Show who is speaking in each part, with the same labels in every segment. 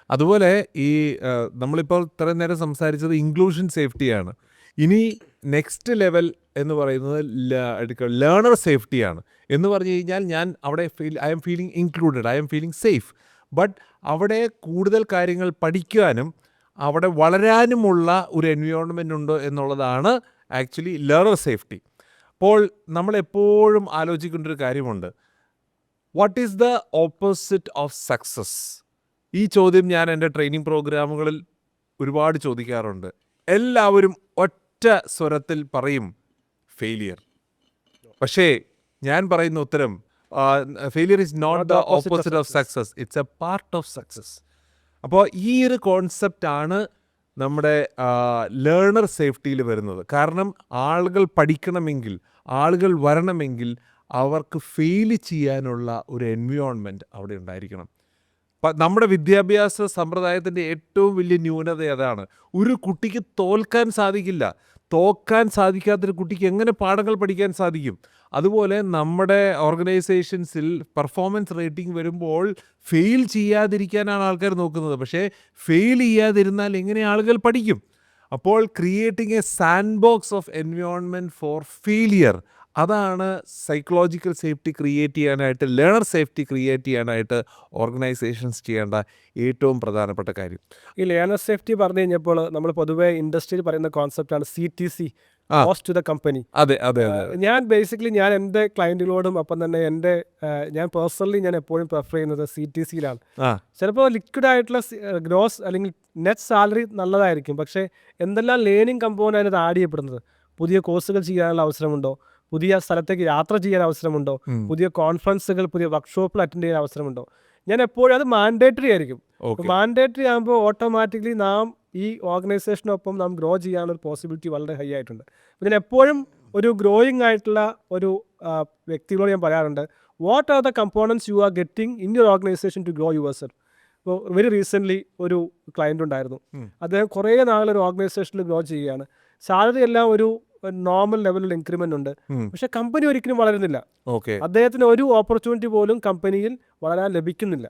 Speaker 1: അതുപോലെ ഈ നമ്മളിപ്പോൾ ഇത്രയും നേരം സംസാരിച്ചത് ഇൻക്ലൂഷൻ സേഫ്റ്റിയാണ്. ഇനി നെക്സ്റ്റ് ലെവൽ എന്ന് പറയുന്നത് ലേണർ സേഫ്റ്റിയാണ്. എന്ന് പറഞ്ഞു കഴിഞ്ഞാൽ ഞാൻ അവിടെ I M feeling included, I M feeling safe. But അവിടെ കൂടുതൽ കാര്യങ്ങൾ പഠിക്കാനും അവിടെ വളരാനുമുള്ള ഒരു എൻവയോൺമെൻ്റ് ഉണ്ടോ എന്നുള്ളതാണ് ആക്ച്വലി ലേണർ സേഫ്റ്റി. അപ്പോൾ നമ്മളെപ്പോഴും ആലോചിക്കേണ്ട ഒരു കാര്യമുണ്ട്, what is the opposite of success? ഈ ചോദ്യം ഞാൻ എൻ്റെ ട്രെയിനിങ് പ്രോഗ്രാമുകളിൽ ഒരുപാട് ചോദിക്കാറുണ്ട്. എല്ലാവരും ഒറ്റ സ്വരത്തിൽ പറയും ഫെയിലിയർ. പക്ഷേ ഞാൻ പറയുന്ന ഉത്തരം, failure is not the opposite of success, it's a part of success. അപ്പോൾ ഈ ഒരു കോൺസെപ്റ്റാണ് നമ്മുടെ ലേണർ സേഫ്റ്റിയിൽ വരുന്നത്. കാരണം ആളുകൾ പഠിക്കണമെങ്കിൽ, ആളുകൾ വരണമെങ്കിൽ അവർക്ക് ഫെയിൽ ചെയ്യാനുള്ള ഒരു എൻവയോൺമെൻറ്റ് അവിടെ ഉണ്ടായിരിക്കണം. നമ്മുടെ വിദ്യാഭ്യാസ സമ്പ്രദായത്തിൻ്റെ ഏറ്റവും വലിയ ന്യൂനത അതാണ്. ഒരു കുട്ടിക്ക് തോൽക്കാൻ സാധിക്കില്ല. തോൽക്കാൻ സാധിക്കാത്തൊരു കുട്ടിക്ക് എങ്ങനെ പാഠങ്ങൾ പഠിക്കാൻ സാധിക്കും? അതുപോലെ നമ്മുടെ ഓർഗനൈസേഷൻസിൽ പെർഫോമൻസ് റേറ്റിംഗ് വരുമ്പോൾ ഫെയിൽ ചെയ്യാതിരിക്കാനാണ് ആൾക്കാർ നോക്കുന്നത്. പക്ഷേ ഫെയിൽ ചെയ്യാതിരുന്നാൽ എങ്ങനെ ആളുകൾ പഠിക്കും? അപ്പോൾ creating A sand box of environment four failure, അതാണ് സൈക്കോളജിക്കൽ സേഫ്റ്റി ക്രിയേറ്റ് ചെയ്യാനായിട്ട്, ലേണർ സേഫ്റ്റി ക്രിയേറ്റ് ചെയ്യാനായിട്ട് ഓർഗനൈസേഷൻസ് ചെയ്യേണ്ട ഏറ്റവും പ്രധാനപ്പെട്ട കാര്യം.
Speaker 2: ഈ ലേണർ സേഫ്റ്റി പറഞ്ഞു കഴിഞ്ഞപ്പോൾ നമ്മൾ പൊതുവേ ഇൻഡസ്ട്രിയിൽ പറയുന്ന കോൺസെപ്റ്റാണ് CTC, cost to the company.
Speaker 1: അതെ അതെ അതെ.
Speaker 2: ഞാൻ എൻ്റെ ക്ലയൻറ്റുകളോടും ഒപ്പം തന്നെ ഞാൻ പേഴ്സണലി ഞാൻ എപ്പോഴും പ്രിഫർ ചെയ്യുന്നത് CTCയിലാണ്. ചിലപ്പോൾ ലിക്വിഡ് ആയിട്ടുള്ള ഗ്രോസ് അല്ലെങ്കിൽ നെറ്റ് സാലറി നല്ലതായിരിക്കും, പക്ഷേ എന്തെല്ലാം ലേണിംഗ് കമ്പോണൻ്റ് അതിനകത്ത് ആഡ് ചെയ്യപ്പെടുന്നത്? പുതിയ കോഴ്സുകൾ ചെയ്യാനുള്ള അവസരമുണ്ടോ? പുതിയ സ്ഥലത്തേക്ക് യാത്ര ചെയ്യാൻ അവസരമുണ്ടോ? പുതിയ കോൺഫറൻസുകൾ, പുതിയ വർക്ക്ഷോപ്പിൽ അറ്റൻഡ് ചെയ്യാൻ അവസരമുണ്ടോ? ഞാൻ എപ്പോഴും അത് മാൻഡേറ്ററി ആയിരിക്കും. മാൻഡേറ്ററി ആകുമ്പോൾ ഓട്ടോമാറ്റിക്കലി നാം ഈ ഓർഗനൈസേഷനൊപ്പം നാം ഗ്രോ ചെയ്യാനുള്ള ഒരു പോസിബിലിറ്റി വളരെ ഹൈ ആയിട്ടുണ്ട്. അപ്പോൾ ഞാൻ എപ്പോഴും ഒരു ഗ്രോയിങ് ആയിട്ടുള്ള ഒരു വ്യക്തികളോട് ഞാൻ പറയാറുണ്ട്, what are the components you are getting in your organisation to grow yourself. ഇപ്പോൾ വെരി റീസെൻ്റ്ലി ഒരു ക്ലയൻറ്റ് ഉണ്ടായിരുന്നു. അദ്ദേഹം കുറേ നാളൊരു ഓർഗനൈസേഷനിൽ ഗ്രോ ചെയ്യുകയാണ്. സാലറി എല്ലാം ഒരു നോർമൽ ലെവലിൽ ഇൻക്രിമെൻ്റ് ഉണ്ട്, പക്ഷെ കമ്പനി ഒരിക്കലും വളരുന്നില്ല. അദ്ദേഹത്തിന് ഒരു ഓപ്പർച്യൂണിറ്റി പോലും കമ്പനിയിൽ വളരാൻ ലഭിക്കുന്നില്ല.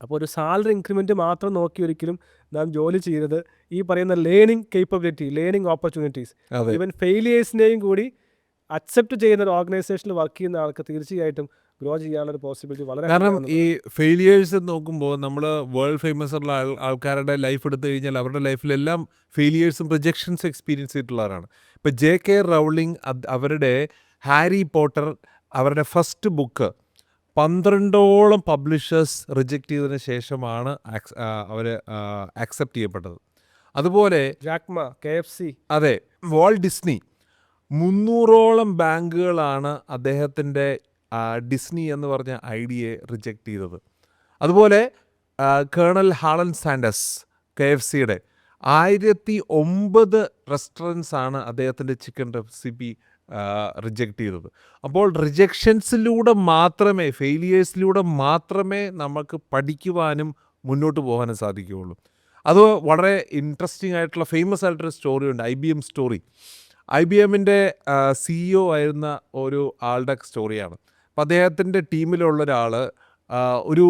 Speaker 2: അപ്പോൾ ഒരു സാലറി ഇൻക്രിമെൻറ്റ് മാത്രം നോക്കി ഒരിക്കലും നാം ജോലി ചെയ്തത് ഈ പറയുന്ന learning capability, learning opportunities, even ഫെയിലിയേഴ്സിനെയും കൂടി അക്സെപ്റ്റ് ചെയ്യുന്ന ഒരു ഓർഗനൈസേഷനിൽ വർക്ക് ചെയ്യുന്ന ആൾക്ക് തീർച്ചയായിട്ടും ഗ്രോ ചെയ്യാനുള്ള ഒരു പോസിബിലിറ്റി വളരെ.
Speaker 1: കാരണം ഈ ഫെയിലിയേഴ്സ് നോക്കുമ്പോൾ നമ്മൾ വേൾഡ് ഫേമസ് ഉള്ള ആൾക്കാരുടെ ലൈഫ് എടുത്തു കഴിഞ്ഞാൽ അവരുടെ ലൈഫിലെല്ലാം ഫെയിലിയേഴ്സും റിജക്ഷൻസ് എക്സ്പീരിയൻസ് ചെയ്തിട്ടുള്ളവരാണ്. ഇപ്പോൾ JK റൗളിംഗ് അവരുടെ ഹാരി പോട്ടർ, അവരുടെ ഫസ്റ്റ് ബുക്ക് 12ഓളം പബ്ലിഷേഴ്സ് റിജക്റ്റ് ചെയ്തതിന് ശേഷമാണ് അവർ ആക്സെപ്റ്റ് ചെയ്യപ്പെട്ടത്. അതുപോലെ
Speaker 2: ജാക്മ, KFC,
Speaker 1: അതെ, വാൾട്ട് ഡിസ്നി, 300ഓളം ബാങ്കുകളാണ് അദ്ദേഹത്തിൻ്റെ ഡിസ്നി എന്ന് പറഞ്ഞ ഐഡിയയെ റിജക്റ്റ് ചെയ്തത്. അതുപോലെ കേണൽ ഹാളൻ സാൻഡേഴ്സ് KFCയുടെ 1009 റെസ്റ്റോറൻറ്റ്സ് ആണ് അദ്ദേഹത്തിൻ്റെ ചിക്കൻ റെസിപ്പി റിജക്റ്റ് ചെയ്തത്. അപ്പോൾ റിജക്ഷൻസിലൂടെ മാത്രമേ, ഫെയിലിയേഴ്സിലൂടെ മാത്രമേ നമുക്ക് പഠിക്കുവാനും മുന്നോട്ട് പോകാനും സാധിക്കുകയുള്ളൂ. അത് വളരെ ഇൻട്രസ്റ്റിംഗ് ആയിട്ടുള്ള ഫേമസ് ആയിട്ടൊരു സ്റ്റോറി ഉണ്ട്, IBM സ്റ്റോറി. IBMൻ്റെ CEO ആയിരുന്ന ഒരു ആളുടെ സ്റ്റോറിയാണ്. അപ്പോൾ അദ്ദേഹത്തിൻ്റെ ടീമിലുള്ള ഒരാൾ ഒരു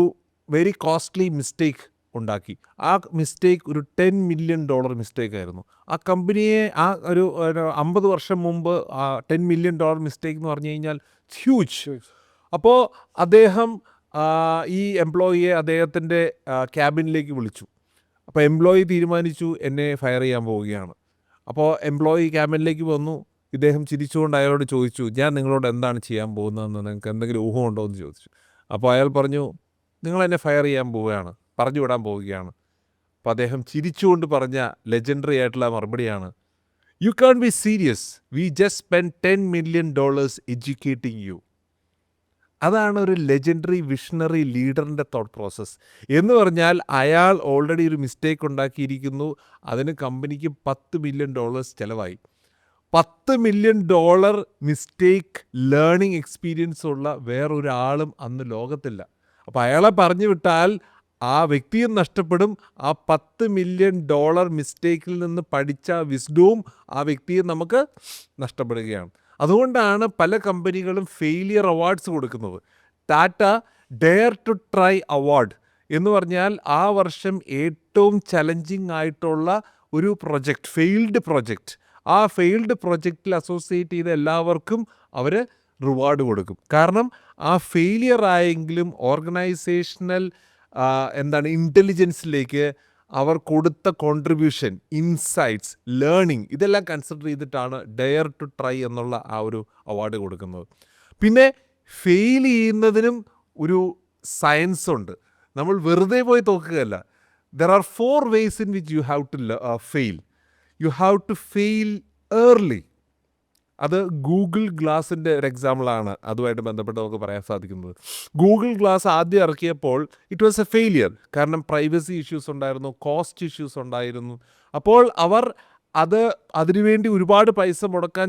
Speaker 1: വെരി കോസ്റ്റ്ലി മിസ്റ്റേക്ക് ഉണ്ടാക്കി. ആ മിസ്റ്റേക്ക് ഒരു $10 million മിസ്റ്റേക്ക് ആയിരുന്നു. ആ കമ്പനിയെ ഒരു 50 വർഷം മുമ്പ് $10 million മിസ്റ്റേക്ക് എന്ന് പറഞ്ഞു കഴിഞ്ഞാൽ ഹ്യൂജ്. അപ്പോൾ അദ്ദേഹം ഈ എംപ്ലോയിയെ അദ്ദേഹത്തിൻ്റെ ക്യാബിനിലേക്ക് വിളിച്ചു. അപ്പോൾ എംപ്ലോയി തീരുമാനിച്ചു, എന്നെ ഫയർ ചെയ്യാൻ പോവുകയാണ്. അപ്പോൾ എംപ്ലോയി ക്യാബിനിലേക്ക് വന്നു. ഇദ്ദേഹം ചിരിച്ചുകൊണ്ട് അയാളോട് ചോദിച്ചു, ഞാൻ നിങ്ങളോട് എന്താണ് ചെയ്യാൻ പോകുന്നതെന്ന് നിങ്ങൾക്ക് എന്തെങ്കിലും ഊഹമുണ്ടോ എന്ന് ചോദിച്ചു. അപ്പോൾ അയാൾ പറഞ്ഞു, നിങ്ങൾ എന്നെ ഫയർ ചെയ്യാൻ പോവുകയാണ്, പറഞ്ഞു വിടാൻ പോവുകയാണ്. അപ്പോൾ അദ്ദേഹം ചിരിച്ചുകൊണ്ട് പറഞ്ഞ ലെജൻഡറി ആയിട്ടുള്ള മറുപടിയാണ്, you can't be serious, we just spend $10 million educating you. അതാണ് ഒരു ലെജൻഡറി വിഷണറി ലീഡറിൻ്റെ തോട്ട് പ്രോസസ്സ്. എന്ന് പറഞ്ഞാൽ അയാൾ ഓൾറെഡി ഒരു മിസ്റ്റേക്ക് ഉണ്ടാക്കിയിരിക്കുന്നു, അതിന് കമ്പനിക്ക് $10 million ചിലവായി. $10 million mistake learning experience ഉള്ള വേറൊരാളും അന്ന് ലോകത്തില്ല. അപ്പോൾ അയാളെ പറഞ്ഞു വിട്ടാൽ ആ വ്യക്തിയും നഷ്ടപ്പെടും, ആ $10 million മിസ്റ്റേക്കിൽ നിന്ന് പഠിച്ച വിസ്ഡവും ആ വ്യക്തിയെ നമുക്ക് നഷ്ടപ്പെടുകയാണ്. അതുകൊണ്ടാണ് പല കമ്പനികളും ഫെയിലിയർ അവാർഡ്സ് കൊടുക്കുന്നത്. Tata dare to try award എന്ന് പറഞ്ഞാൽ ആ വർഷം ഏറ്റവും ചലഞ്ചിങ് ആയിട്ടുള്ള ഒരു പ്രൊജക്റ്റ്, ഫെയിൽഡ് പ്രൊജക്റ്റ്, ആ ഫെയിൽഡ് പ്രൊജക്റ്റിൽ അസോസിയേറ്റ് ചെയ്ത എല്ലാവർക്കും അവർ റിവാർഡ് കൊടുക്കും. കാരണം ആ ഫെയിലിയർ ആയെങ്കിലും ഓർഗനൈസേഷണൽ ഇൻ്റലിജൻസിലേക്ക് അവർ കൊടുത്ത കോൺട്രിബ്യൂഷൻ, ഇൻസൈറ്റ്സ്, ലേണിംഗ് ഇതെല്ലാം കൺസിഡർ ചെയ്തിട്ടാണ് ഡെയർ ടു ട്രൈ എന്നുള്ള ആ ഒരു അവാർഡ് കൊടുക്കുന്നത്. പിന്നെ ഫെയിൽ ചെയ്യുന്നതിനും ഒരു സയൻസ് ഉണ്ട്. നമ്മൾ വെറുതെ പോയി തോക്കുകയല്ല. There are 4 ways in which you have to fail. You have to fail early. അത് ഗൂഗിൾ ഗ്ലാസിൻ്റെ ഒരു എക്സാമ്പിളാണ് അതുമായിട്ട് ബന്ധപ്പെട്ട് നമുക്ക് പറയാൻ സാധിക്കുന്നത്. ഗൂഗിൾ ഗ്ലാസ് ആദ്യം ഇറക്കിയപ്പോൾ ഇറ്റ് വാസ് എ ഫെയിലിയർ. കാരണം പ്രൈവസി ഇഷ്യൂസ് ഉണ്ടായിരുന്നു, കോസ്റ്റ് ഇഷ്യൂസ് ഉണ്ടായിരുന്നു. അപ്പോൾ അവർ അതിനുവേണ്ടി ഒരുപാട് പൈസ മുടക്കാൻ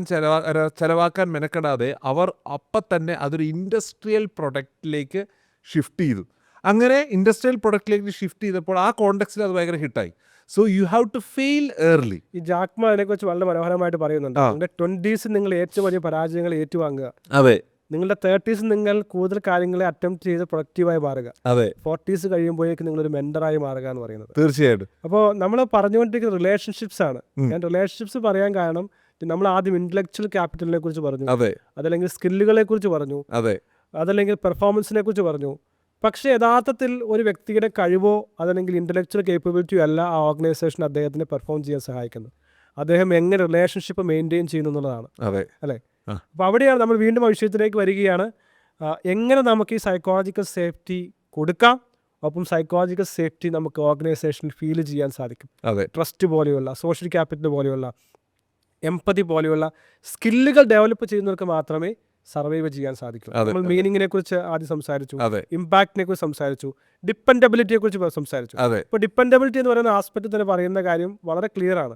Speaker 1: ചിലവാക്കാൻ മെനക്കെടാതെ അവർ അപ്പം തന്നെ അതൊരു ഇൻഡസ്ട്രിയൽ പ്രൊഡക്റ്റിലേക്ക് ഷിഫ്റ്റ് ചെയ്തു. അങ്ങനെ ഇൻഡസ്ട്രിയൽ പ്രൊഡക്റ്റിലേക്ക് ഷിഫ്റ്റ് ചെയ്തപ്പോൾ ആ കോണ്ടെക്സ്റ്റിൽ അത് ഭയങ്കര ഹിറ്റായി. So you have to fail early.
Speaker 2: ഈ ജാക്മ അതിനെക്കുറിച്ച് വളരെ മനോഹരമായിട്ട് പറയുന്നുണ്ട്. നിങ്ങളുടെ 20s നിങ്ങൾ ഏറ്റവും വലിയ പരാജയങ്ങൾ ഏറ്റുവാങ്ങുക.
Speaker 1: അതെ.
Speaker 2: നിങ്ങളുടെ 30s നിങ്ങൾ കൂടുതൽ കാര്യങ്ങളെ അറ്റംപ്റ്റ് ചെയ്ത് പ്രൊഡക്റ്റീവായി മാറുക.
Speaker 1: അതെ.
Speaker 2: 40s കഴിയുമ്പോഴേക്കും നിങ്ങളൊരു മെന്ററായി മാറുക എന്ന് പറയുന്നത്.
Speaker 1: തീർച്ചയായിട്ടും.
Speaker 2: അപ്പോൾ നമ്മൾ പറഞ്ഞുകൊണ്ടിരിക്കുന്ന റിലേഷൻഷിപ്സ് ആണ്. ഞാൻ റിലേഷൻഷിപ്സ് പറയാൻ കാരണം നമ്മൾ ആദ്യം ഇന്റലക്ച്വൽ ക്യാപിറ്റലിനെ കുറിച്ച് പറഞ്ഞു,
Speaker 1: അതെ,
Speaker 2: അതല്ലെങ്കിൽ സ്കില്ലുകളെ കുറിച്ച് പറഞ്ഞു,
Speaker 1: അതെ,
Speaker 2: അതല്ലെങ്കിൽ പെർഫോമൻസിനെ കുറിച്ച് പറഞ്ഞു. പക്ഷേ യഥാർത്ഥത്തിൽ ഒരു വ്യക്തിയുടെ കഴിവോ അതല്ലെങ്കിൽ ഇൻ്റലക്ച്വൽ കേപ്പബിലിറ്റിയോ അല്ല ആ ഓർഗനൈസേഷൻ അദ്ദേഹത്തിനെ പെർഫോം ചെയ്യാൻ സഹായിക്കുന്നത്. അദ്ദേഹം എങ്ങനെ റിലേഷൻഷിപ്പ് മെയിൻറ്റെയിൻ ചെയ്യുന്നു എന്നുള്ളതാണ്. അല്ലേ? അപ്പോൾ അവിടെയാണ് നമ്മൾ വീണ്ടും ആ വിഷയത്തിലേക്ക് വരികയാണ്. എങ്ങനെ നമുക്ക് ഈ സൈക്കോളജിക്കൽ സേഫ്റ്റി കൊടുക്കാം, ഒപ്പം സൈക്കോളജിക്കൽ സേഫ്റ്റി നമുക്ക് ഓർഗനൈസേഷനിൽ ഫീൽ ചെയ്യാൻ സാധിക്കും. ട്രസ്റ്റ് പോലെയുള്ള, സോഷ്യൽ ക്യാപിറ്റൽ പോലെയുള്ള, എംപതി പോലെയുള്ള സ്കില്ലുകൾ ഡെവലപ്പ് ചെയ്യുന്നവർക്ക് മാത്രമേ സർവൈവ് ചെയ്യാൻ സാധിക്കും. നമ്മൾ മീനിങ്ങിനെ കുറിച്ച് ആദ്യം സംസാരിച്ചു, ഇമ്പാക്റ്റിനെ കുറിച്ച് സംസാരിച്ചു, ഡിപ്പെൻഡബിലിറ്റിയെ കുറിച്ച് സംസാരിച്ചു. ഇപ്പോൾ ഡിപ്പെൻഡബിലിറ്റി എന്ന് പറയുന്ന ആസ്പെക്ട് തന്നെ പറയുന്ന കാര്യം വളരെ ക്ലിയർ ആണ്.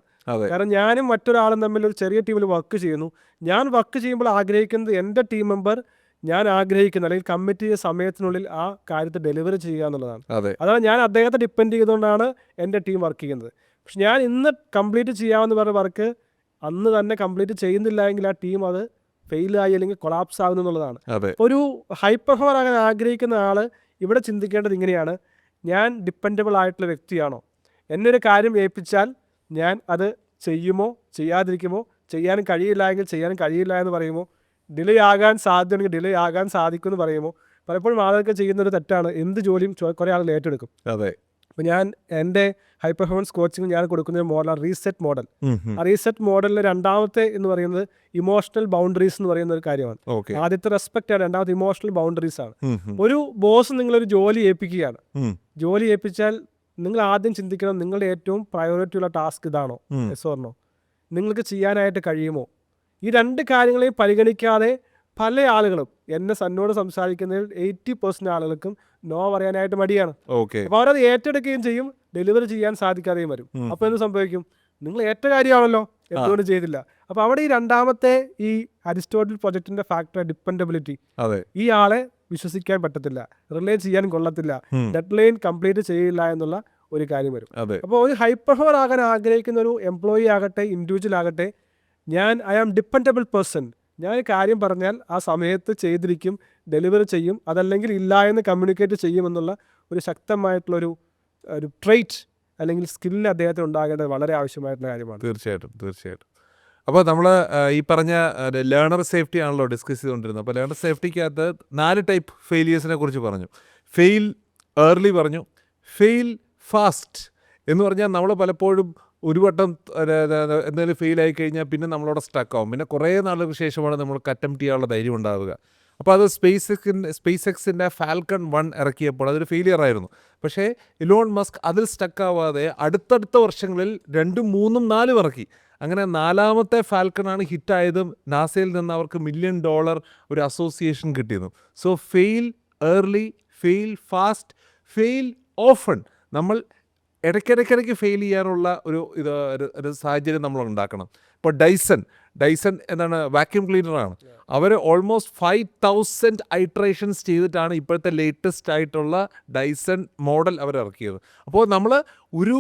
Speaker 2: കാരണം ഞാനും മറ്റൊരാളും തമ്മിൽ ഒരു ചെറിയ ടീമിൽ വർക്ക് ചെയ്യുന്നു. ഞാൻ വർക്ക് ചെയ്യുമ്പോൾ ആഗ്രഹിക്കുന്നത് എൻ്റെ ടീം മെമ്പർ ഞാൻ ആഗ്രഹിക്കുന്ന അല്ലെങ്കിൽ കമ്മിറ്റ് ചെയ്ത സമയത്തിനുള്ളിൽ ആ കാര്യത്തെ ഡെലിവറി ചെയ്യുക എന്നുള്ളതാണ്. അതാണ് ഞാൻ അദ്ദേഹത്തെ ഡിപ്പെൻഡ് ചെയ്തുകൊണ്ടാണ് എൻ്റെ ടീം വർക്ക് ചെയ്യുന്നത്. പക്ഷെ ഞാൻ ഇന്ന് കംപ്ലീറ്റ് ചെയ്യാമെന്ന് പറഞ്ഞ വർക്ക് അന്ന് തന്നെ കംപ്ലീറ്റ് ചെയ്യുന്നില്ല എങ്കിൽ ആ ടീം അത് ഫെയിലായി അല്ലെങ്കിൽ കൊളാപ്സ് ആകുന്നു എന്നുള്ളതാണ്. ഒരു ഹൈ പെർഫോമർ ആകാൻ ആഗ്രഹിക്കുന്ന ആൾ ഇവിടെ ചിന്തിക്കേണ്ടത് ഇങ്ങനെയാണ്: ഞാൻ ഡിപ്പെൻഡബിൾ ആയിട്ടുള്ള വ്യക്തിയാണോ? എന്നൊരു കാര്യം ഏൽപ്പിച്ചാൽ ഞാൻ അത് ചെയ്യുമോ, ചെയ്യാതിരിക്കുമോ, ചെയ്യാനും കഴിയില്ല എങ്കിൽ ചെയ്യാനും കഴിയില്ല എന്ന് പറയുമോ, ഡിലേ ആകാൻ സാധ്യതയുണ്ടെങ്കിൽ ഡിലേ ആകാൻ സാധിക്കുമെന്ന് പറയുമോ? പലപ്പോഴും ആളുകൾക്ക് ചെയ്യുന്നൊരു തെറ്റാണ്. എന്ത് ജോലിയും കുറേ ആളുകൾ ഏറ്റെടുക്കും. അപ്പോൾ ഞാൻ എൻ്റെ ഹൈ പെർഫോമൻസ് കോച്ചിങ് ഞാൻ കൊടുക്കുന്ന ഒരു മോഡലാണ് റീസെറ്റ് മോഡൽ. ആ റീസെറ്റ് മോഡലിലെ രണ്ടാമത്തെ എന്ന് പറയുന്നത് ഇമോഷണൽ ബൗണ്ടറീസ് എന്ന് പറയുന്ന ഒരു കാര്യമാണ്. ആദ്യത്തെ റെസ്പെക്റ്റ് ആണ്, രണ്ടാമത്തെ ഇമോഷണൽ ബൗണ്ടറീസ് ആണ്. ഒരു ബോസ് നിങ്ങളൊരു ജോലി ഏൽപ്പിക്കുകയാണ്. ജോലി ഏൽപ്പിച്ചാൽ നിങ്ങൾ ആദ്യം ചിന്തിക്കണം, നിങ്ങളുടെ ഏറ്റവും പ്രയോറിറ്റി ഉള്ള ടാസ്ക് ഇതാണോ, യെസ് ഓർ നോ? നിങ്ങൾക്ക് ചെയ്യാനായിട്ട് കഴിയുമോ? ഈ രണ്ട് കാര്യങ്ങളെയും പരിഗണിക്കാതെ പല ആളുകളും എന്നോട് സംസാരിക്കുന്നതിൽ 80% ആളുകൾക്കും നോ പറയാനായിട്ട് മടിയാണ്. അപ്പോൾ അവരത് ഏറ്റെടുക്കുകയും ചെയ്യും, ഡെലിവറി ചെയ്യാൻ സാധിക്കാതെയും വരും. അപ്പോൾ എന്ത് സംഭവിക്കും? നിങ്ങൾ ഏറ്റ കാര്യമാണല്ലോ, എന്തുകൊണ്ട് ചെയ്തില്ല? അപ്പോൾ അവിടെ ഈ രണ്ടാമത്തെ ഈ അരിസ്റ്റോട്ടിൽ പ്രൊജക്റ്റിന്റെ ഫാക്ടർ ഡിപ്പെൻഡബിലിറ്റി. ഈ ആളെ വിശ്വസിക്കാൻ പറ്റത്തില്ല, റിലേ ചെയ്യാൻ കൊള്ളത്തില്ല, ഡെഡ് ലൈൻ കംപ്ലീറ്റ് ചെയ്യില്ല എന്നുള്ള ഒരു കാര്യം വരും. അപ്പോൾ ഒരു ഹൈ പെർഫോമർ ആകാൻ ആഗ്രഹിക്കുന്ന ഒരു എംപ്ലോയി ആകട്ടെ, ഇൻഡിവിജ്വൽ ആകട്ടെ, ഐ ആം ഡിപ്പെൻഡബിൾ പേഴ്സൺ. ഞാൻ കാര്യം പറഞ്ഞാൽ ആ സമയത്ത് ചെയ്തിരിക്കും, ഡെലിവറി ചെയ്യും, അതല്ലെങ്കിൽ ഇല്ല എന്ന് കമ്മ്യൂണിക്കേറ്റ് ചെയ്യുമെന്നുള്ള ഒരു ശക്തമായിട്ടുള്ളൊരു ട്രെയ്റ്റ് അല്ലെങ്കിൽ സ്കില്ല് അദ്ദേഹത്തിന് ഉണ്ടാകേണ്ടത് വളരെ ആവശ്യമായിട്ടുള്ള കാര്യമാണ്.
Speaker 1: തീർച്ചയായിട്ടും. അപ്പോൾ നമ്മൾ ഈ പറഞ്ഞ ലേണർ സേഫ്റ്റി ആണല്ലോ ഡിസ്കസ് ചെയ്തുകൊണ്ടിരുന്നത്. അപ്പോൾ ലേണർ സേഫ്റ്റിക്കകത്ത് 4 ടൈപ്പ് ഫെയിലിയേഴ്സിനെ കുറിച്ച് പറഞ്ഞു. ഫെയിൽ ഏർലി പറഞ്ഞു, ഫെയിൽ ഫാസ്റ്റ് എന്ന് പറഞ്ഞാൽ നമ്മൾ പലപ്പോഴും ഒരു വട്ടം എന്തെങ്കിലും ഫെയിലായി കഴിഞ്ഞാൽ പിന്നെ നമ്മളവിടെ സ്റ്റക്കാവും. പിന്നെ കുറേ നാളുകൾക്ക് ശേഷമാണ് നമ്മൾക്ക് അറ്റംപ്റ്റ് ചെയ്യാനുള്ള ധൈര്യം ഉണ്ടാവുക. അപ്പോൾ അത് സ്പേസ് എക്സിൻ്റെ ഫാൽക്കൺ 1 ഇറക്കിയപ്പോൾ അതൊരു ഫെയിലിയർ ആയിരുന്നു. പക്ഷേ ഇലോൺ മസ്ക് അതിൽ സ്റ്റക്കാവാതെ അടുത്തടുത്ത വർഷങ്ങളിൽ 2, 3, 4 ഇറക്കി. അങ്ങനെ 4ാമത്തെ ഫാൽക്കണാണ് ഹിറ്റായതും നാസയിൽ നിന്ന് അവർക്ക് $1 മില്യൺ ഒരു അസോസിയേഷൻ കിട്ടിയതും. So fail early, fail fast, fail often. നമ്മൾ ഇടയ്ക്കിടയ്ക്ക് ഫെയിൽ ചെയ്യാനുള്ള ഒരു സാഹചര്യം നമ്മൾ ഉണ്ടാക്കണം. ഇപ്പോൾ ഡൈസൺ എന്താണ്, വാക്യൂം ക്ലീനറാണ്. അവർ ഓൾമോസ്റ്റ് 5000 ഐട്രേഷൻസ് ചെയ്തിട്ടാണ് ഇപ്പോഴത്തെ ലേറ്റസ്റ്റ് ആയിട്ടുള്ള ഡൈസൺ മോഡൽ അവർ ഇറക്കിയത്. അപ്പോൾ നമ്മൾ ഒരു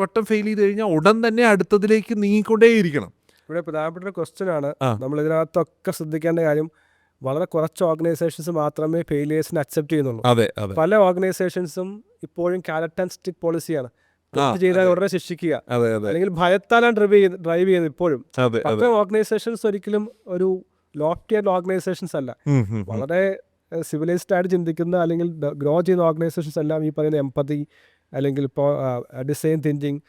Speaker 1: വട്ടം ഫെയിൽ ചെയ്ത് കഴിഞ്ഞാൽ ഉടൻ തന്നെ അടുത്തതിലേക്ക് നീങ്ങിക്കൊണ്ടേയിരിക്കണം.
Speaker 2: ഇവിടെ പ്രധാനപ്പെട്ട ഒരു ക്വസ്റ്റ്യൻ ആണ് നമ്മൾ ഇതിനകത്തൊക്കെ ശ്രദ്ധിക്കേണ്ട കാര്യം. വളരെ കുറച്ച് ഓർഗനൈസേഷൻസ് മാത്രമേ ഫെയിലിയേഴ്സിനെ അക്സെപ്റ്റ് ചെയ്യുന്നുള്ളൂ.
Speaker 1: അതെ അതെ
Speaker 2: പല ഓർഗനൈസേഷൻസും ഇപ്പോഴും കാരറ്റ് ആൻഡ് സ്റ്റിക് പോളിസിയാണ്. തെറ്റ്
Speaker 1: ആ,
Speaker 2: ചെയ്താൽ
Speaker 1: അതെ
Speaker 2: ഉടനെ ശിക്ഷിക്കുക,
Speaker 1: അതെ അതെ
Speaker 2: അല്ലെങ്കിൽ ഭയത്താലാണ് ഡ്രൈവ് ചെയ്യുന്നത് ഇപ്പോഴും.
Speaker 1: അതെ അതെ
Speaker 2: അത്തരം ഓർഗനൈസേഷൻസ് ഒരിക്കലും ഒരു ലോഫ്റ്റി ആയിട്ടുള്ള ഓർഗനൈസേഷൻസ് അല്ല. വളരെ സിവിലൈസ്ഡ് ആയിട്ട് ചിന്തിക്കുന്ന അല്ലെങ്കിൽ ഗ്രോ ചെയ്യുന്ന ഓർഗനൈസേഷൻസ് എല്ലാം ഈ പറയുന്ന എംപതി അല്ലെങ്കിൽ ഇപ്പോൾ ഡിസൈൻ തിങ്കിങ്,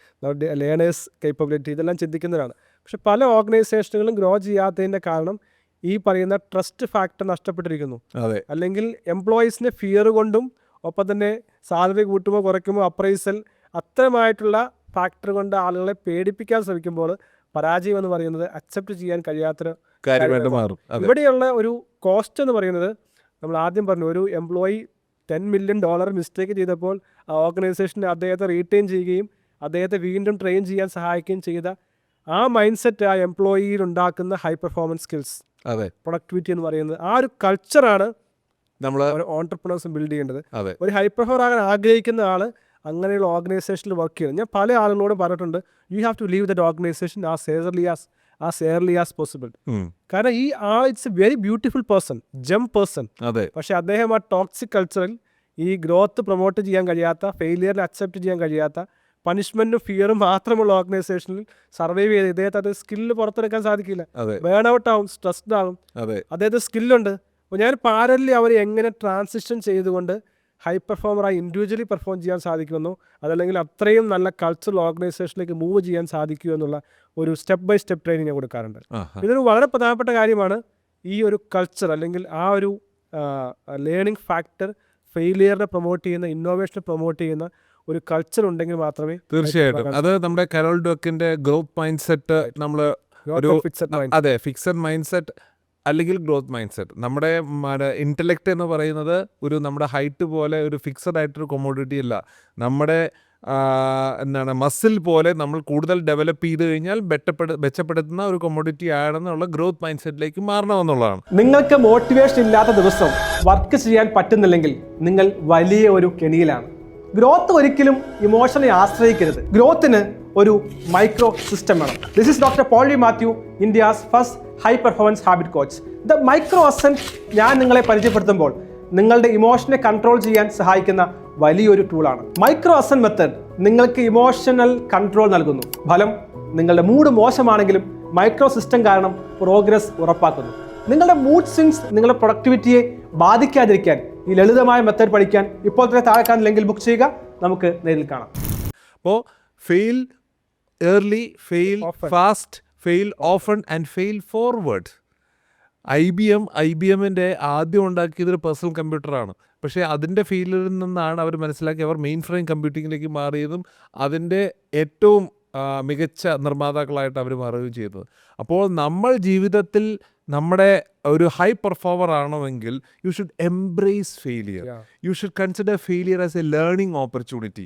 Speaker 2: ലേണേഴ്സ് കേപ്പബിലിറ്റി ഇതെല്ലാം ചിന്തിക്കുന്നവരാണ്. പക്ഷെ പല ഓർഗനൈസേഷനുകളും ഗ്രോ ചെയ്യാത്തതിൻ്റെ കാരണം ഈ പറയുന്ന ട്രസ്റ്റ് ഫാക്ടർ നഷ്ടപ്പെട്ടിരിക്കുന്നു.
Speaker 1: അതെ
Speaker 2: അല്ലെങ്കിൽ എംപ്ലോയീസിനെ ഫിയർ കൊണ്ടും ഒപ്പം തന്നെ സാലറി കൂട്ടുമ്പോൾ കുറയ്ക്കുമ്പോൾ അപ്രൈസൽ അത്തരമായിട്ടുള്ള ഫാക്ടർ കൊണ്ട് ആളുകളെ പേടിപ്പിക്കാൻ ശ്രമിക്കുമ്പോൾ പരാജയം എന്ന് പറയുന്നത് അക്സെപ്റ്റ് ചെയ്യാൻ കഴിയാത്തൊരു
Speaker 1: കാര്യമായിട്ട് മാറും. അതെ
Speaker 2: ഇവിടെയുള്ള ഒരു കോസ്റ്റ് എന്ന് പറയുന്നത് നമ്മൾ ആദ്യം പറഞ്ഞു, ഒരു എംപ്ലോയി $10 million മിസ്റ്റേക്ക് ചെയ്തപ്പോൾ ആ ഓർഗനൈസേഷൻ അദ്ദേഹത്തെ റീറ്റെയിൻ ചെയ്യുകയും അദ്ദേഹത്തെ വീണ്ടും ട്രെയിൻ ചെയ്യാൻ സഹായിക്കുകയും ചെയ്ത ആ മൈൻഡ് സെറ്റ് ആ എംപ്ലോയിയിൽ ഉണ്ടാക്കുന്ന ഹൈ പെർഫോമൻസ് സ്കിൽസ്,
Speaker 1: അതെ
Speaker 2: പ്രൊഡക്ടിവിറ്റി എന്ന് പറയുന്നത് ആ ഒരു കൾച്ചറാണ്
Speaker 1: നമ്മൾ
Speaker 2: ഒരു ഓൺടർപ്രണേഴ്സും ബിൽഡ് ചെയ്യേണ്ടത്.
Speaker 1: അതെ
Speaker 2: ഒരു ഹൈ പെർഫോമർ ആകാൻ ആഗ്രഹിക്കുന്ന ആൾ അങ്ങനെയുള്ള ഓർഗനൈസേഷനിൽ വർക്ക് ചെയ്യുന്നത്. ഞാൻ പല ആളുകളോടും പറഞ്ഞിട്ടുണ്ട്, you have to leave that organisation as early as possible. കാരണം ഈ ആൾ it's a very beautiful person, gem person.
Speaker 1: അതെ
Speaker 2: പക്ഷെ അദ്ദേഹം ആ ടോക്സിക് കൾച്ചറിൽ ഈ ഗ്രോത്ത് പ്രൊമോട്ട് ചെയ്യാൻ കഴിയാത്ത, ഫെയിലിയറിനെ അക്സെപ്റ്റ് ചെയ്യാൻ കഴിയാത്ത, പണിഷ്മെൻറ്റും ഫിയറും മാത്രമുള്ള ഓർഗനൈസേഷനിൽ സർവൈവ് ചെയ്ത് ഇദ്ദേഹത്തെ അത് സ്കില്ല് പുറത്തെടുക്കാൻ സാധിക്കില്ല.
Speaker 1: അതെ
Speaker 2: ബേൺ ഔട്ട് ആവും, സ്ട്രെസ്ഡ് ആവും.
Speaker 1: അതെ
Speaker 2: അദ്ദേഹത്തിന് സ്കില്ലുണ്ട്. അപ്പോൾ ഞാൻ പാരലി അവർ എങ്ങനെ ട്രാൻസിഷൻ ചെയ്തുകൊണ്ട് ഹൈ പെർഫോമറായി ഇൻഡിവിജ്വലി പെർഫോം ചെയ്യാൻ സാധിക്കുമെന്നോ അതല്ലെങ്കിൽ അത്രയും നല്ല കൾച്ചറൽ ഓർഗനൈസേഷനിലേക്ക് മൂവ് ചെയ്യാൻ സാധിക്കുമോ എന്നുള്ള ഒരു സ്റ്റെപ്പ് ബൈ സ്റ്റെപ്പ് ട്രെയിനിങ് ഞാൻ കൊടുക്കാറുണ്ട്. ഇതൊരു വളരെ പ്രധാനപ്പെട്ട കാര്യമാണ്. ഈ ഒരു കൾച്ചർ അല്ലെങ്കിൽ ആ ഒരു ലേണിംഗ് ഫാക്ടർ ഫെയിലിയറിനെ പ്രൊമോട്ട് ചെയ്യുന്ന, ഇന്നോവേഷനെ പ്രൊമോട്ട് ചെയ്യുന്ന ഒരു കൾച്ചർ ഉണ്ടെങ്കിൽ മാത്രമേ
Speaker 1: തീർച്ചയായിട്ടും അത് നമ്മുടെ കരോൾ ഡ്വക്കിന്റെ ഗ്രോത്ത് മൈൻഡ് സെറ്റ് നമ്മൾ ഒരു അതെ ഫിക്സഡ് മൈൻഡ് സെറ്റ് അല്ലെങ്കിൽ ഗ്രോത്ത് മൈൻഡ് സെറ്റ്. നമ്മുടെ ഇൻ്റലക്റ്റ് എന്ന് പറയുന്നത് ഒരു നമ്മുടെ ഹൈറ്റ് പോലെ ഒരു ഫിക്സഡ് ആയിട്ടൊരു കൊമോഡിറ്റി അല്ല. നമ്മുടെ എന്താണ് മസിൽ പോലെ നമ്മൾ കൂടുതൽ ഡെവലപ്പ് ചെയ്ത് കഴിഞ്ഞാൽ മെച്ചപ്പെടുത്തുന്ന ഒരു കൊമോഡിറ്റി ആണെന്നുള്ള ഗ്രോത്ത് മൈൻഡ് സെറ്റിലേക്ക് മാറണമെന്നുള്ളതാണ്.
Speaker 2: നിങ്ങൾക്ക് മോട്ടിവേഷൻ ഇല്ലാത്ത ദിവസം വർക്ക് ചെയ്യാൻ പറ്റുന്നില്ലെങ്കിൽ നിങ്ങൾ വലിയ ഒരു കെണിയിലാണ്. ഗ്രോത്ത് ഒരിക്കലും ഇമോഷനെ ആശ്രയിക്കരുത്. ഗ്രോത്തിന് ഒരു മൈക്രോ സിസ്റ്റം വേണം. This is doctor Pauly Mathew, India's first high performance habit coach. The micro ascent ഞാൻ നിങ്ങളെ പരിചയപ്പെടുത്തുമ്പോൾ നിങ്ങളുടെ ഇമോഷനെ കൺട്രോൾ ചെയ്യാൻ സഹായിക്കുന്ന വലിയൊരു ടൂളാണ്. മൈക്രോ അസെന്റ് മെത്തേഡ് നിങ്ങൾക്ക് ഇമോഷണൽ കൺട്രോൾ നൽകുന്നു. ഫലം, നിങ്ങളുടെ മൂഡ് മോശമാണെങ്കിലും മൈക്രോ സിസ്റ്റം കാരണം പ്രോഗ്രസ് ഉറപ്പാക്കുന്നു. നിങ്ങളുടെ മൂഡ് സ്വിങ്സ് നിങ്ങളുടെ പ്രൊഡക്ടിവിറ്റിയെ ബാധിക്കാതിരിക്കാൻ ഈ ലളിതമായ മെത്തേഡ് പഠിക്കാൻ ഇപ്പോൾ തന്നെ താഴെ കാണുന്ന ലിങ്കിൽ ബുക്ക് ചെയ്യുക. നമുക്ക് നേരിൽ കാണാം.
Speaker 1: അപ്പോൾ fail early, fail fast, fail often and fail forward. IBMൻ്റെ ആദ്യം ഉണ്ടാക്കിയതൊരു പേഴ്സണൽ കമ്പ്യൂട്ടറാണ്. പക്ഷേ അതിൻ്റെ ഫെയിലിയറിൽ നിന്നാണ് അവർ മനസ്സിലാക്കി അവർ മെയിൻ ഫ്രെയിം കമ്പ്യൂട്ടിങ്ങിലേക്ക് മാറിയതും അതിൻ്റെ ഏറ്റവും മികച്ച നിർമ്മാതാക്കളായിട്ട് അവർ മാറുകയും ചെയ്തത്. അപ്പോൾ നമ്മൾ ജീവിതത്തിൽ നമ്മുടെ ഒരു ഹൈ പെർഫോമർ ആണെങ്കിൽ you should embrace failure. You should consider failure as A learning opportunity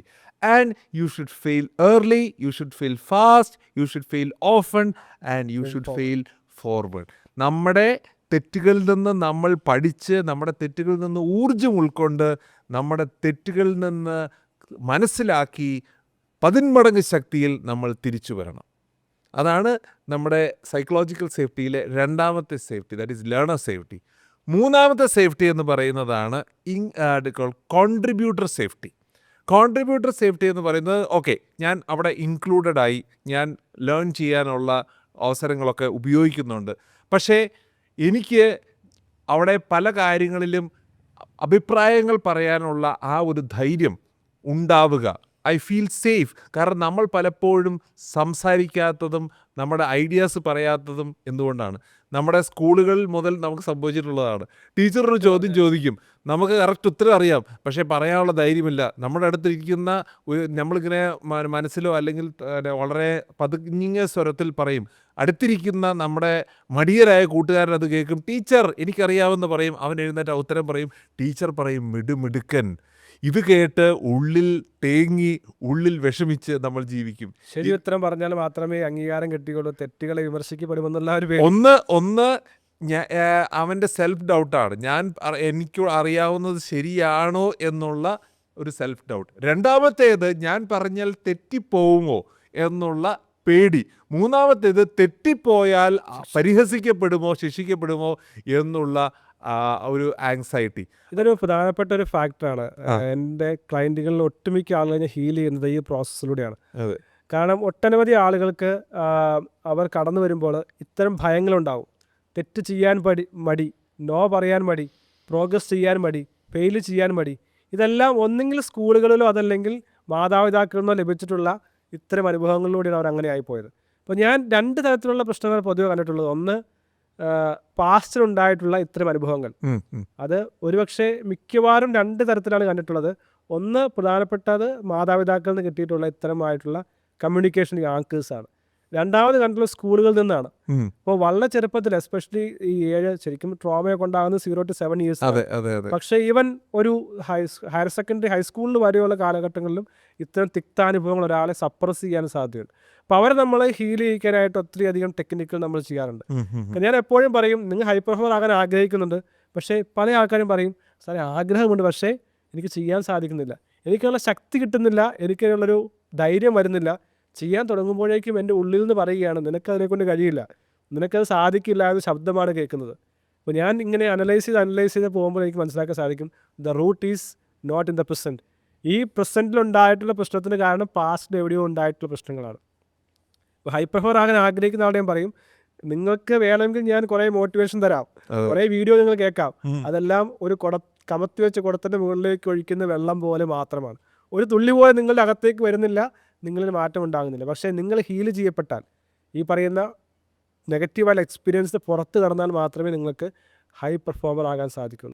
Speaker 1: and you should fail early, you should fail fast, you should fail often and you should fail forward. നമ്മുടെ തെറ്റുകളിൽ നിന്ന് നമ്മൾ പഠിച്ച് നമ്മുടെ തെറ്റുകളിൽ നിന്ന് ഊർജ്ജം ഉൾക്കൊണ്ട് നമ്മുടെ തെറ്റുകളിൽ നിന്ന് മനസ്സിലാക്കി 10 മടങ്ങ് ശക്തിയിൽ നമ്മൾ തിരിച്ചു വരണം. അതാണ് നമ്മുടെ സൈക്കോളജിക്കൽ സേഫ്റ്റിയിലെ രണ്ടാമത്തെ safety, that is learner safety. മൂന്നാമത്തെ സേഫ്റ്റി എന്ന് പറയുന്നതാണ് കോൺട്രിബ്യൂട്ടർ സേഫ്റ്റി. കോൺട്രിബ്യൂട്ടർ സേഫ്റ്റി എന്ന് പറയുന്നത് ഓക്കെ, ഞാൻ അവിടെ ഇൻക്ലൂഡഡ് ഞാൻ ലേൺ ചെയ്യാനുള്ള അവസരങ്ങളൊക്കെ ഉപയോഗിക്കുന്നുണ്ട്. പക്ഷേ എനിക്ക് അവിടെ പല കാര്യങ്ങളിലും അഭിപ്രായങ്ങൾ പറയാനുള്ള ആ ഒരു ധൈര്യം ഉണ്ടാവുക. I feel safe. കാരണം നമ്മൾ പലപ്പോഴും സംസാരിക്കാത്തതും നമ്മുടെ ഐഡിയാസ് പറയാത്തതും എന്തുകൊണ്ടാണ്? നമ്മുടെ സ്കൂളുകളിൽ മുതൽ നമുക്ക് സംഭവിച്ചിട്ടുള്ളതാണ്. ടീച്ചറൊരു ചോദ്യം ചോദിക്കും, നമുക്ക് കറക്റ്റ് ഉത്തരം അറിയാം, പക്ഷേ പറയാനുള്ള ധൈര്യമില്ല. നമ്മുടെ അടുത്തിരിക്കുന്ന നമ്മളിങ്ങനെ മനസ്സിലോ അല്ലെങ്കിൽ വളരെ പതുങ്ങിയ സ്വരത്തിൽ പറയും. അടുത്തിരിക്കുന്ന നമ്മുടെ മടിയരായ കൂട്ടുകാരൻ അത് കേൾക്കും, ടീച്ചർ എനിക്കറിയാമെന്ന് പറയും. അവൻ എഴുന്നേറ്റ് ഉത്തരം പറയും, ടീച്ചർ പറയും മിടുക്കൻ. ഇത് കേട്ട് ഉള്ളിൽ തേങ്ങി ഉള്ളിൽ വിഷമിച്ച് നമ്മൾ ജീവിക്കും.
Speaker 2: ശരി ഉത്തരം പറഞ്ഞാൽ മാത്രമേ അംഗീകാരം കിട്ടിയുള്ളൂ, തെറ്റുകളെ വിമർശിക്കപ്പെടുമെന്നുള്ള ഒരു
Speaker 1: ഒന്ന് അവൻ്റെ സെൽഫ് ഡൗട്ടാണ്. എനിക്ക് അറിയാവുന്നത് ശരിയാണോ എന്നുള്ള ഒരു സെൽഫ് ഡൗട്ട്. രണ്ടാമത്തേത് ഞാൻ പറഞ്ഞാൽ തെറ്റിപ്പോവുമോ എന്നുള്ള പേടി. മൂന്നാമത്തേത് തെറ്റിപ്പോയാൽ പരിഹസിക്കപ്പെടുമോ ശിക്ഷിക്കപ്പെടുമോ എന്നുള്ള ഒരു ആങ്സൈറ്റി.
Speaker 2: ഇതൊരു പ്രധാനപ്പെട്ട ഒരു ഫാക്ടറാണ്. എൻ്റെ ക്ലയൻറ്റുകളിൽ ഒട്ടുമിക്ക ആളുകളെ ഹീൽ ചെയ്യുന്നത് ഈ പ്രോസസ്സിലൂടെയാണ്.
Speaker 1: അതെ.
Speaker 2: കാരണം ഒട്ടനവധി ആളുകൾക്ക് അവർ കടന്നു വരുമ്പോൾ ഇത്തരം ഭയങ്ങളുണ്ടാവും. തെറ്റ് ചെയ്യാൻ മടി, നോ പറയാൻ മടി, പ്രോഗ്രസ് ചെയ്യാൻ മടി, ഫെയിൽ ചെയ്യാൻ മടി. ഇതെല്ലാം ഒന്നെങ്കിൽ സ്കൂളുകളിലോ അതല്ലെങ്കിൽ മാതാപിതാക്കളിൽ നിന്നോ ലഭിച്ചിട്ടുള്ള ഇത്തരം അനുഭവങ്ങളിലൂടെയാണ് അവർ അങ്ങനെ ആയിപ്പോയത്. അപ്പോൾ ഞാൻ 2 തരത്തിലുള്ള പ്രശ്നങ്ങൾ പൊതുവെ കണ്ടിട്ടുള്ളത്. ഒന്ന്, പാസ്റ്റിലുണ്ടായിട്ടുള്ള ഇത്തരം അനുഭവങ്ങൾ. അത് ഒരുപക്ഷെ മിക്കവാറും 2 തരത്തിലാണ് കണ്ടിട്ടുള്ളത്. ഒന്ന്, പ്രധാനപ്പെട്ടത് മാതാപിതാക്കളിൽ നിന്ന് കിട്ടിയിട്ടുള്ള ഇത്തരമായിട്ടുള്ള കമ്മ്യൂണിക്കേഷൻ ആങ്കേഴ്സാണ്. രണ്ടാമത് കണ്ടിട്ടുള്ള സ്കൂളുകളിൽ നിന്നാണ്. അപ്പോൾ വളരെ ചെറുപ്പത്തിൽ, എസ്പെഷ്യലി ഈ 7 ശരിക്കും ട്രോമയെ കൊണ്ടാകുന്നത് 0 to 7 years. പക്ഷേ ഈവൻ ഒരു ഹയർ സെക്കൻഡറി, ഹൈസ്കൂളിൽ വരെയുള്ള കാലഘട്ടങ്ങളിലും ഇത്തരം തിക്താനുഭവങ്ങൾ ഒരാളെ സപ്രസ് ചെയ്യാൻ സാധ്യതയുണ്ട്. അപ്പോൾ അവരെ നമ്മൾ ഹീൽ ചെയ്യിക്കാനായിട്ട് ഒത്തിരി അധികം ടെക്നിക്കുകൾ നമ്മൾ ചെയ്യാറുണ്ട്. ഞാൻ എപ്പോഴും പറയും, നിങ്ങൾ ഹൈപ്പർഫോമർ ആകാൻ ആഗ്രഹിക്കുന്നുണ്ട്, പക്ഷേ പല ആൾക്കാരും പറയും, സാറേ ആഗ്രഹമുണ്ട് പക്ഷേ എനിക്ക് ചെയ്യാൻ സാധിക്കുന്നില്ല, എനിക്കുള്ള ശക്തി കിട്ടുന്നില്ല, എനിക്കുള്ളൊരു ധൈര്യം വരുന്നില്ല. ചെയ്യാൻ തുടങ്ങുമ്പോഴേക്കും എൻ്റെ ഉള്ളിൽ നിന്ന് പറയുകയാണ്, നിനക്കതിനെക്കൊണ്ട് കഴിയില്ല, നിനക്കത് സാധിക്കില്ല എന്ന ശബ്ദമാണ് കേൾക്കുന്നത്. അപ്പോൾ ഞാൻ ഇങ്ങനെ അനലൈസ് ചെയ്ത് പോകുമ്പോൾ എനിക്ക് മനസ്സിലാക്കാൻ സാധിക്കും, the root is not in the present. ഈ പ്രസൻറ്റിലുണ്ടായിട്ടുള്ള പ്രശ്നത്തിന് കാരണം പാസ്റ്റിൽ എവിടെയോ ഉണ്ടായിട്ടുള്ള പ്രശ്നങ്ങളാണ്. ഇപ്പോൾ ഹൈപ്പർഫോമർ ആകാൻ ആഗ്രഹിക്കുന്ന ആളുടെ ഞാൻ പറയും, നിങ്ങൾക്ക് വേണമെങ്കിൽ ഞാൻ കുറേ മോട്ടിവേഷൻ തരാം, കുറേ വീഡിയോ നിങ്ങൾ കേൾക്കാം. അതെല്ലാം ഒരു കമത്തി വെച്ച കുടത്തിൻ്റെ മുകളിലേക്ക് ഒഴിക്കുന്ന വെള്ളം പോലെ മാത്രമാണ്. ഒരു തുള്ളി പോലെ നിങ്ങളുടെ അകത്തേക്ക് വരുന്നില്ല, നിങ്ങളിൽ മാറ്റം ഉണ്ടാകുന്നില്ല. പക്ഷേ നിങ്ങൾ ഹീൽ ചെയ്യപ്പെട്ടാൽ, ഈ പറയുന്ന നെഗറ്റീവായ എക്സ്പീരിയൻസ് പുറത്ത് കടന്നാൽ മാത്രമേ നിങ്ങൾക്ക് ഹൈ പെർഫോമർ ആകാൻ സാധിക്കുള്ളൂ.